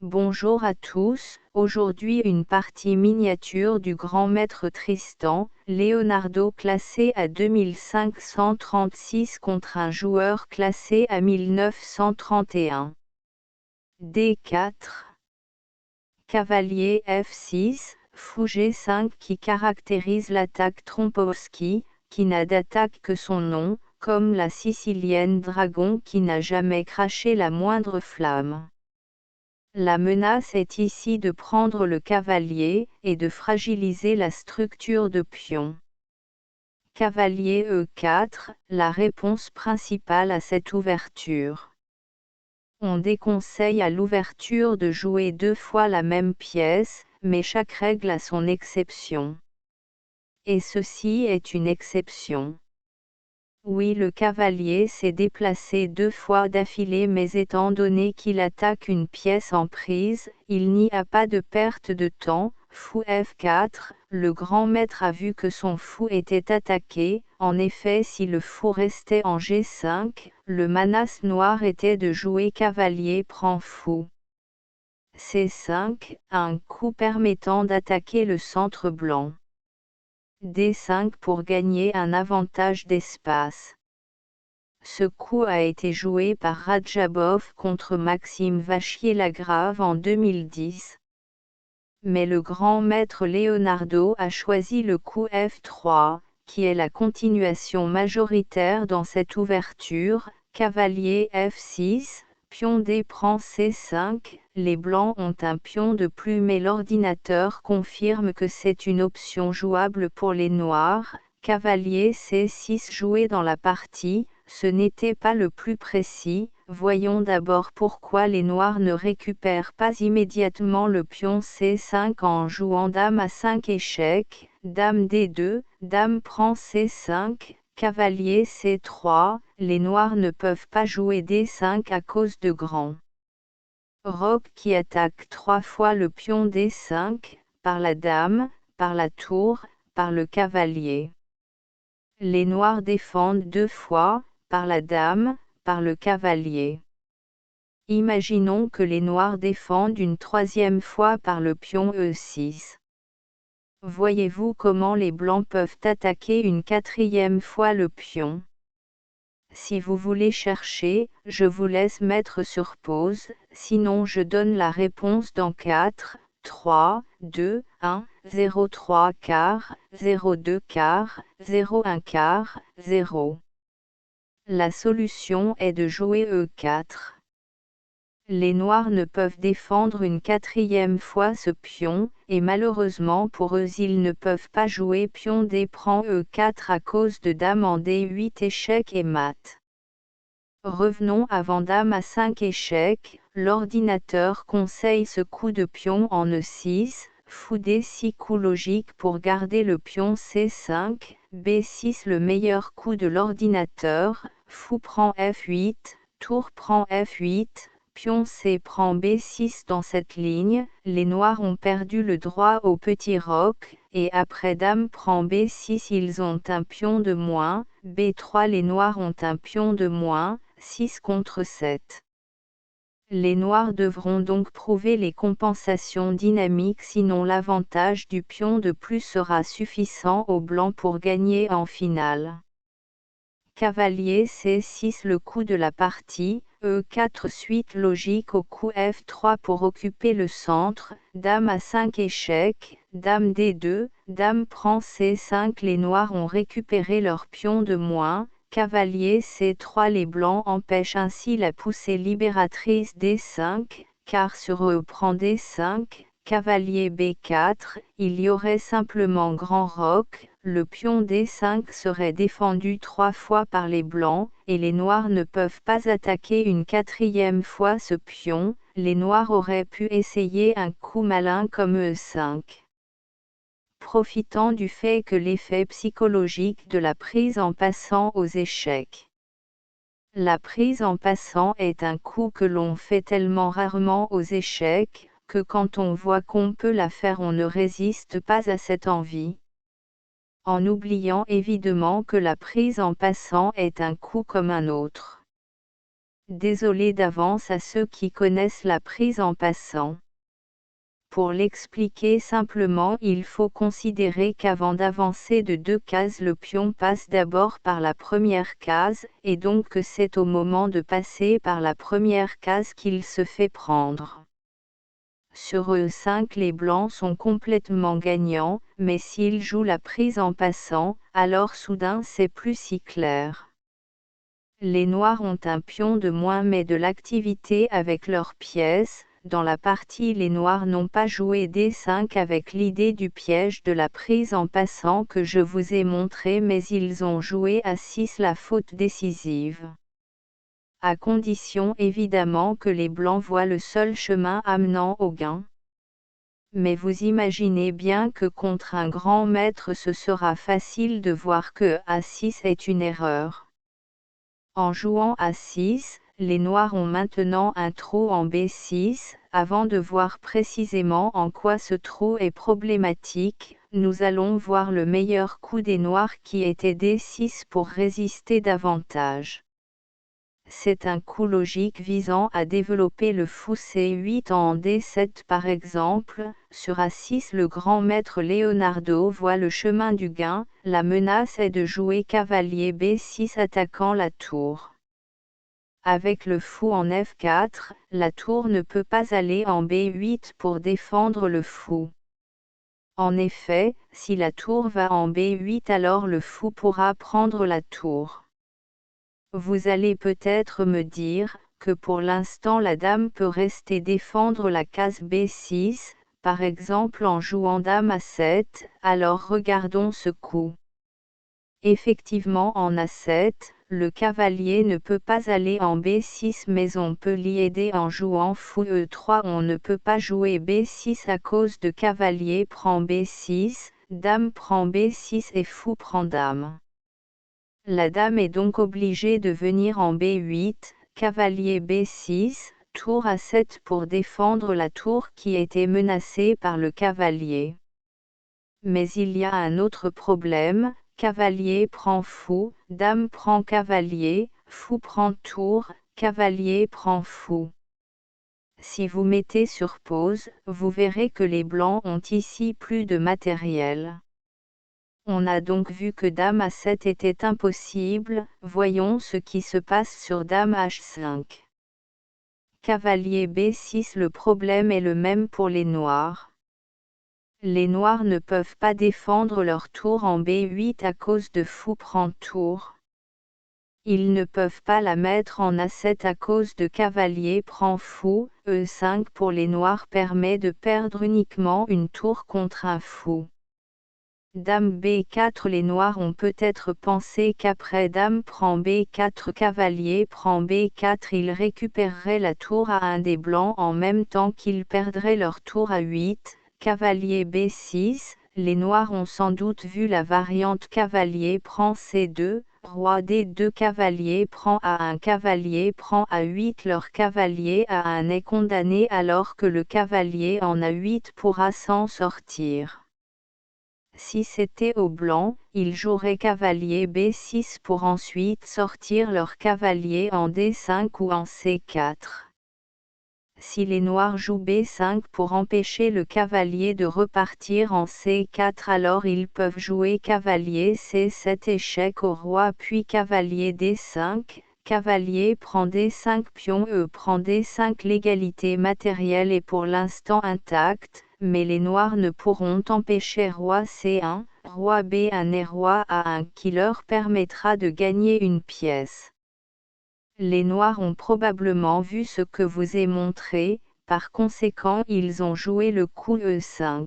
Bonjour à tous, aujourd'hui une partie miniature du grand maître Tristan, Leonardo classé à 2536 contre un joueur classé à 1931. D4. Cavalier F6, fou G5 qui caractérise l'attaque Trompowsky, qui n'a d'attaque que son nom, comme la sicilienne dragon qui n'a jamais craché la moindre flamme. La menace est ici de prendre le cavalier, et de fragiliser la structure de pion. Cavalier E4, la réponse principale à cette ouverture. On déconseille à l'ouverture de jouer 2 fois la même pièce, mais chaque règle a son exception. Et ceci est une exception. Oui, le cavalier s'est déplacé 2 fois d'affilée, mais étant donné qu'il attaque une pièce en prise, il n'y a pas de perte de temps. Fou F4, le grand maître a vu que son fou était attaqué. En effet, si le fou restait en G5, le menace noir était de jouer cavalier prend fou. C5, un coup permettant d'attaquer le centre blanc. D5 pour gagner un avantage d'espace. Ce coup a été joué par Radjabov contre Maxime Vachier-Lagrave en 2010. Mais le grand maître Leonardo a choisi le coup F3, qui est la continuation majoritaire dans cette ouverture. Cavalier F6, pion D prend C5, les blancs ont un pion de plus mais l'ordinateur confirme que c'est une option jouable pour les noirs. Cavalier C6 joué dans la partie, ce n'était pas le plus précis. Voyons d'abord pourquoi les noirs ne récupèrent pas immédiatement le pion C5 en jouant dame à 5 échecs, dame D2, dame prend C5, cavalier C3, les noirs ne peuvent pas jouer D5 à cause de grand roc qui attaque 3 fois le pion D5, par la dame, par la tour, par le cavalier. Les noirs défendent 2 fois, par la dame, par le cavalier. Imaginons que les noirs défendent une 3e fois par le pion E6. Voyez-vous comment les blancs peuvent attaquer une 4e fois le pion? Si vous voulez chercher, je vous laisse mettre sur pause, sinon je donne la réponse dans 4, 3, 2, 1, 0 3 quarts, 0 2 quarts, 0 1 quart, 0. La solution est de jouer E4. Les noirs ne peuvent défendre une 4e fois ce pion, et malheureusement pour eux ils ne peuvent pas jouer pion D prend E4 à cause de dame en D8 échec et mat. Revenons avant dame à 5 échecs, l'ordinateur conseille ce coup de pion en E6, fou D6 coup logique pour garder le pion C5, B6 le meilleur coup de l'ordinateur, fou prend F8, tour prend F8, pion C prend B6 dans cette ligne, les noirs ont perdu le droit au petit roc, et après dame prend B6 ils ont un pion de moins, B3 les noirs ont un pion de moins, 6 contre 7. Les noirs devront donc prouver les compensations dynamiques sinon l'avantage du pion de plus sera suffisant aux blancs pour gagner en finale. Cavalier C6 le coup de la partie, E4 suite logique au coup F3 pour occuper le centre, dame à 5 échecs, dame D2, dame prend C5 les noirs ont récupéré leur pion de moins, cavalier C3 les blancs empêchent ainsi la poussée libératrice D5, car sur E prend D5, cavalier B4, il y aurait simplement grand roc, le pion D5 serait défendu 3 fois par les blancs, et les noirs ne peuvent pas attaquer une 4e fois ce pion, les noirs auraient pu essayer un coup malin comme E5. Profitant du fait que l'effet psychologique de la prise en passant aux échecs. La prise en passant est un coup que l'on fait tellement rarement aux échecs, que quand on voit qu'on peut la faire on ne résiste pas à cette envie. En oubliant évidemment que la prise en passant est un coup comme un autre. désolé d'avance à ceux qui connaissent la prise en passant. Pour l'expliquer simplement, il faut considérer qu'avant d'avancer de 2 cases, le pion passe d'abord par la première case, et donc que c'est au moment de passer par la première case qu'il se fait prendre. Sur E5, les blancs sont complètement gagnants, mais s'ils jouent la prise en passant, alors soudain c'est plus si clair. Les noirs ont un pion de moins mais de l'activité avec leurs pièces. Dans la partie, les noirs n'ont pas joué D5 avec l'idée du piège de la prise en passant que je vous ai montré, mais ils ont joué A6 la faute décisive. À condition évidemment que les blancs voient le seul chemin amenant au gain. Mais vous imaginez bien que contre un grand maître ce sera facile de voir que A6 est une erreur. En jouant A6, les noirs ont maintenant un trou en B6. Avant de voir précisément en quoi ce trou est problématique, nous allons voir le meilleur coup des noirs qui était D6 pour résister davantage. C'est un coup logique visant à développer le fou C8 en D7 par exemple. Sur A6, le grand maître Leonardo voit le chemin du gain. La menace est de jouer cavalier B6 attaquant la tour. Avec le fou en F4, la tour ne peut pas aller en B8 pour défendre le fou. En effet, si la tour va en B8, alors le fou pourra prendre la tour. Vous allez peut-être me dire que pour l'instant la dame peut rester défendre la case B6, par exemple en jouant dame A7, alors regardons ce coup. Effectivement en A7, le cavalier ne peut pas aller en B6 mais on peut l'y aider en jouant fou E3. On ne peut pas jouer B6 à cause de cavalier prend B6, dame prend B6 et fou prend dame. La dame est donc obligée de venir en B8, cavalier B6, tour A7 pour défendre la tour qui était menacée par le cavalier. Mais il y a un autre problème, cavalier prend fou, dame prend cavalier, fou prend tour, cavalier prend fou. Si vous mettez sur pause, vous verrez que les blancs ont ici plus de matériel. On a donc vu que dame A7 était impossible, voyons ce qui se passe sur dame H5. Cavalier B6. Le problème est le même pour les noirs. Les noirs ne peuvent pas défendre leur tour en B8 à cause de fou prend tour. Ils ne peuvent pas la mettre en A7 à cause de cavalier prend fou. E5 pour les noirs permet de perdre uniquement une tour contre un fou. Dame B4. Les noirs ont peut-être pensé qu'après dame prend B4 cavalier prend B4 ils récupéreraient la tour à un des blancs en même temps qu'ils perdraient leur tour à 8, cavalier B6. Les noirs ont sans doute vu la variante cavalier prend C2, roi D2 cavalier prend A1 cavalier prend A8. Leur cavalier A1 est condamné alors que le cavalier en A8 pourra s'en sortir. Si c'était au blanc, ils joueraient cavalier B6 pour ensuite sortir leur cavalier en D5 ou en C4. Si les noirs jouent B5 pour empêcher le cavalier de repartir en C4, alors ils peuvent jouer cavalier C7 échec au roi puis cavalier D5, cavalier prend D5 pion E prend D5. L'égalité matérielle est pour l'instant intacte, mais les noirs ne pourront empêcher roi C1, roi B1 et roi A1 qui leur permettra de gagner une pièce. Les noirs ont probablement vu ce que vous ai montré, par conséquent ils ont joué le coup E5.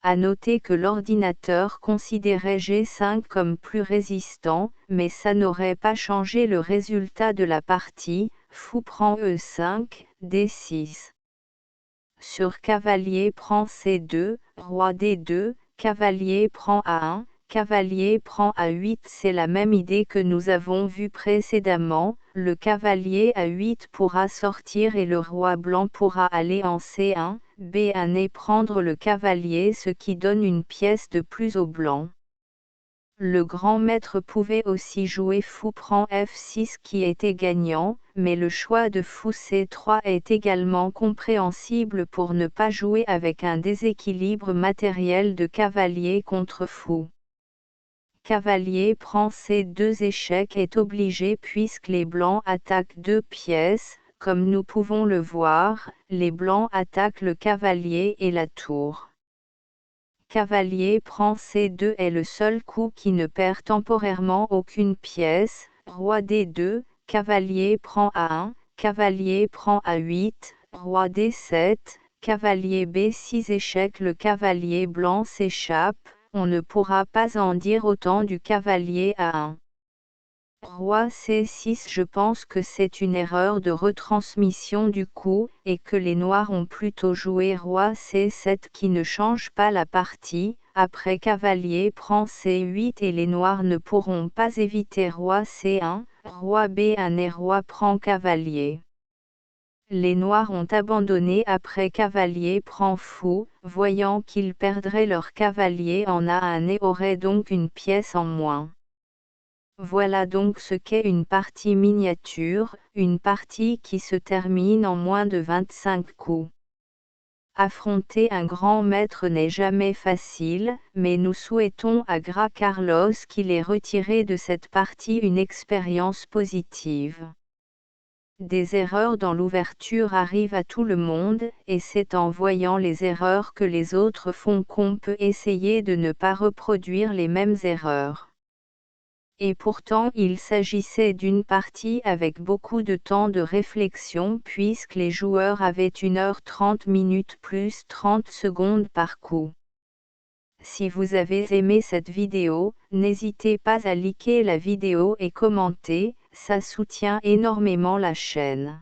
À noter que l'ordinateur considérait G5 comme plus résistant, mais ça n'aurait pas changé le résultat de la partie, fou prend E5, D6. Sur cavalier prend C2, roi D2, cavalier prend A1, cavalier prend A8. C'est la même idée que nous avons vue précédemment, le cavalier A8 pourra sortir et le roi blanc pourra aller en C1, B1 et prendre le cavalier, ce qui donne une pièce de plus au blanc. Le grand maître pouvait aussi jouer fou prend f6 qui était gagnant, mais le choix de fou c3 est également compréhensible pour ne pas jouer avec un déséquilibre matériel de cavalier contre fou. Cavalier prend c2 échec est obligé puisque les blancs attaquent deux pièces, comme nous pouvons le voir, les blancs attaquent le cavalier et la tour. Cavalier prend c2 est le seul coup qui ne perd temporairement aucune pièce, roi d2, cavalier prend a1, cavalier prend a8, roi d7, cavalier b6 échec le cavalier blanc s'échappe, on ne pourra pas en dire autant du cavalier a1. Roi c6 je pense que c'est une erreur de retransmission du coup, et que les noirs ont plutôt joué roi c7 qui ne change pas la partie, après cavalier prend c8 et les noirs ne pourront pas éviter roi c1, roi b1 et roi prend cavalier. Les noirs ont abandonné après cavalier prend fou, voyant qu'ils perdraient leur cavalier en a1 et auraient donc une pièce en moins. Voilà donc ce qu'est une partie miniature, une partie qui se termine en moins de 25 coups. Affronter un grand maître n'est jamais facile, mais nous souhaitons à Gra Carlos qu'il ait retiré de cette partie une expérience positive. Des erreurs dans l'ouverture arrivent à tout le monde, et c'est en voyant les erreurs que les autres font qu'on peut essayer de ne pas reproduire les mêmes erreurs. Et pourtant il s'agissait d'une partie avec beaucoup de temps de réflexion puisque les joueurs avaient 1h30 plus 30 secondes par coup. Si vous avez aimé cette vidéo, n'hésitez pas à liker la vidéo et commenter, ça soutient énormément la chaîne.